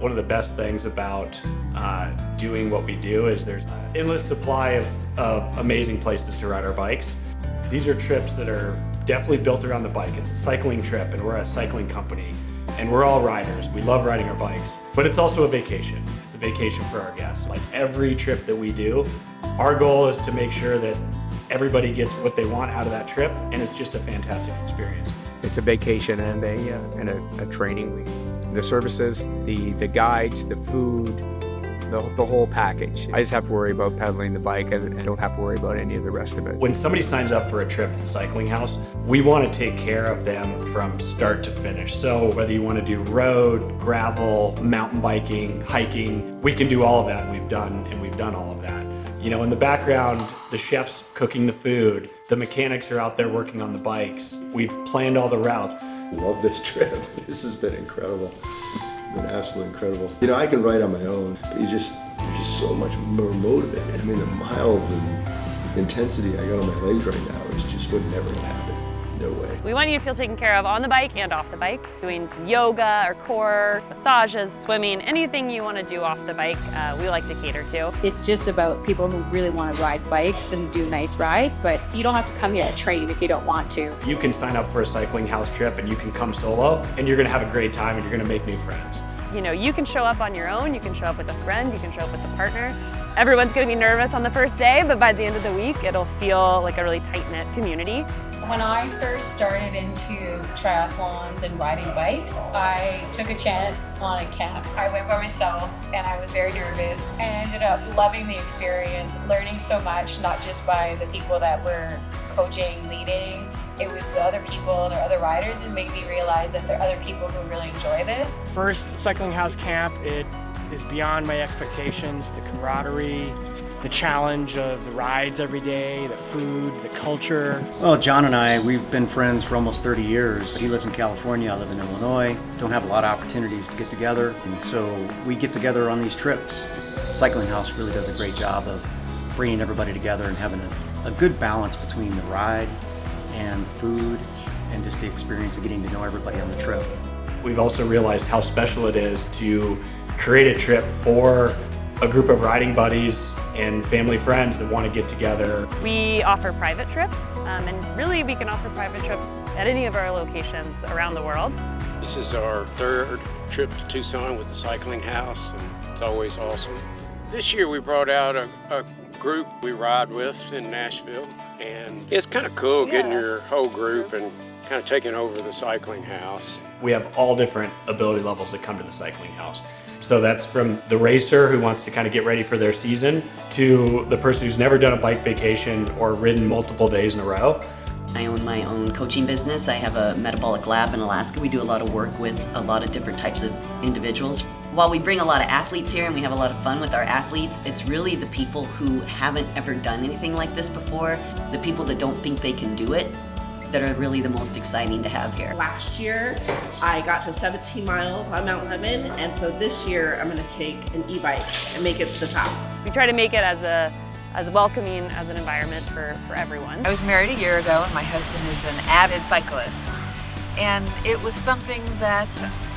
One of the best things about doing what we do is there's an endless supply of amazing places to ride our bikes. These are trips that are definitely built around the bike. It's a cycling trip, and we're a cycling company, and we're all riders. We love riding our bikes, but it's also a vacation. It's a vacation for our guests. Like every trip that we do, our goal is to make sure that everybody gets what they want out of that trip, and it's just a fantastic experience. It's a vacation and a training week. The services, the guides, the food, the whole package. I just have to worry about pedaling the bike and I don't have to worry about any of the rest of it. When somebody signs up for a trip at the cycling house, we want to take care of them from start to finish. So whether you want to do road, gravel, mountain biking, hiking, we can do all of that, and we've done all of that. You know, in the background, the chef's cooking the food, the mechanics are out there working on the bikes. We've planned all the routes. Love this trip. This has been incredible. Been absolutely incredible. You know, I can ride on my own, but you're just so much more motivated. I mean, the miles and intensity I got on my legs right now is just would never happen. No way. We want you to feel taken care of on the bike and off the bike. Doing some yoga or core, massages, swimming, anything you want to do off the bike, we like to cater to. It's just about people who really want to ride bikes and do nice rides, but you don't have to come here to train if you don't want to. You can sign up for a cycling house trip and you can come solo, and you're going to have a great time and you're going to make new friends. You know, you can show up on your own, you can show up with a friend, you can show up with a partner. Everyone's going to be nervous on the first day, but by the end of the week, it'll feel like a really tight-knit community. When I first started into triathlons and riding bikes, I took a chance on a camp. I went by myself and I was very nervous. I ended up loving the experience, learning so much, not just by the people that were coaching, leading. It was the other people, the other riders, and made me realize that there are other people who really enjoy this. First cycling house camp, it is beyond my expectations. The camaraderie, the challenge of the rides every day, the food, the culture. Well, John and I, we've been friends for almost 30 years. He lives in California, I live in Illinois. Don't have a lot of opportunities to get together, and so we get together on these trips. Cycling House really does a great job of bringing everybody together and having a good balance between the ride and the food and just the experience of getting to know everybody on the trip. We've also realized how special it is to create a trip for a group of riding buddies and family friends that want to get together. We offer private trips, and really we can offer private trips at any of our locations around the world. This is our third trip to Tucson with the cycling house, and it's always awesome. This year we brought out a group we ride with in Nashville, and it's kind of cool getting your whole group and kind of taking over the cycling house. We have all different ability levels that come to the cycling house. So that's from the racer who wants to kind of get ready for their season to the person who's never done a bike vacation or ridden multiple days in a row. I own my own coaching business. I have a metabolic lab in Alaska. We do a lot of work with a lot of different types of individuals. While we bring a lot of athletes here and we have a lot of fun with our athletes, it's really the people who haven't ever done anything like this before, the people that don't think they can do it, that are really the most exciting to have here. Last year, I got to 17 miles on Mount Lemmon, and so this year I'm going to take an e-bike and make it to the top. We try to make it as welcoming as an environment for everyone. I was married a year ago and my husband is an avid cyclist. And it was something that,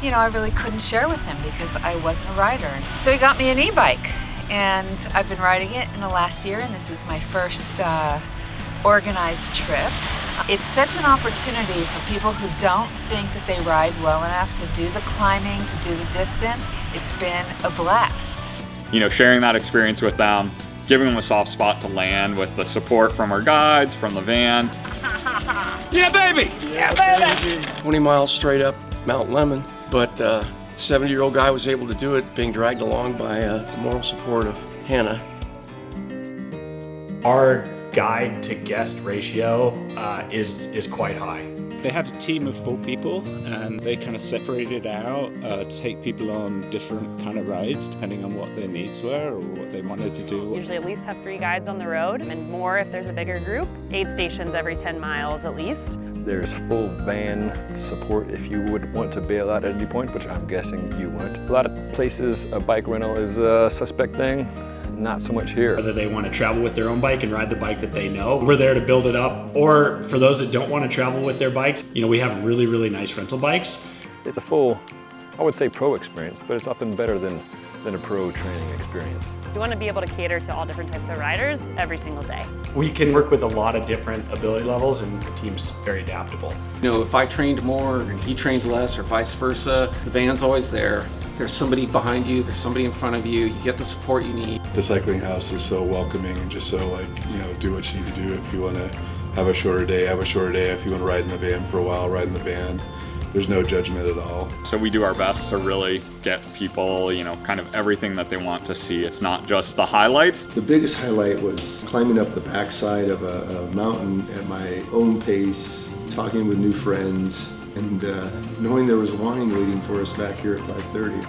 you know, I really couldn't share with him because I wasn't a rider. So he got me an e-bike, and I've been riding it in the last year, and this is my first organized trip. It's such an opportunity for people who don't think that they ride well enough to do the climbing, to do the distance. It's been a blast. You know, sharing that experience with them, giving them a soft spot to land with the support from our guides, from the van. Yeah, baby! Yeah, baby! 20 miles straight up Mount Lemmon, but a 70-year-old guy was able to do it, being dragged along by the moral support of Hannah. Our guide to guest ratio is quite high. They had a team of 4 people, and they kind of separated out to take people on different kind of rides depending on what their needs were or what they wanted to do. Usually at least have 3 guides on the road, and more if there's a bigger group. 8 stations every 10 miles at least. There's full van support if you would want to bail out at any point, which I'm guessing you would. A lot of places a bike rental is a suspect thing. Not so much here. Whether they want to travel with their own bike and ride the bike that they know, we're there to build it up. Or for those that don't want to travel with their bikes, you know, we have really, really nice rental bikes. It's a full I would say pro experience, but it's nothing better than a pro training experience. We want to be able to cater to all different types of riders every single day. We can work with a lot of different ability levels, and the team's very adaptable. You know, if I trained more and he trained less, or vice versa, the van's always there. There's somebody behind you, there's somebody in front of you, you get the support you need. The cycling house is so welcoming and just so do what you need to do. If you want to have a shorter day, have a shorter day. If you want to ride in the van for a while, ride in the van. There's no judgment at all. So we do our best to really get people, kind of everything that they want to see. It's not just the highlights. The biggest highlight was climbing up the backside of a mountain at my own pace, talking with new friends, and knowing there was wine waiting for us back here at 5:30.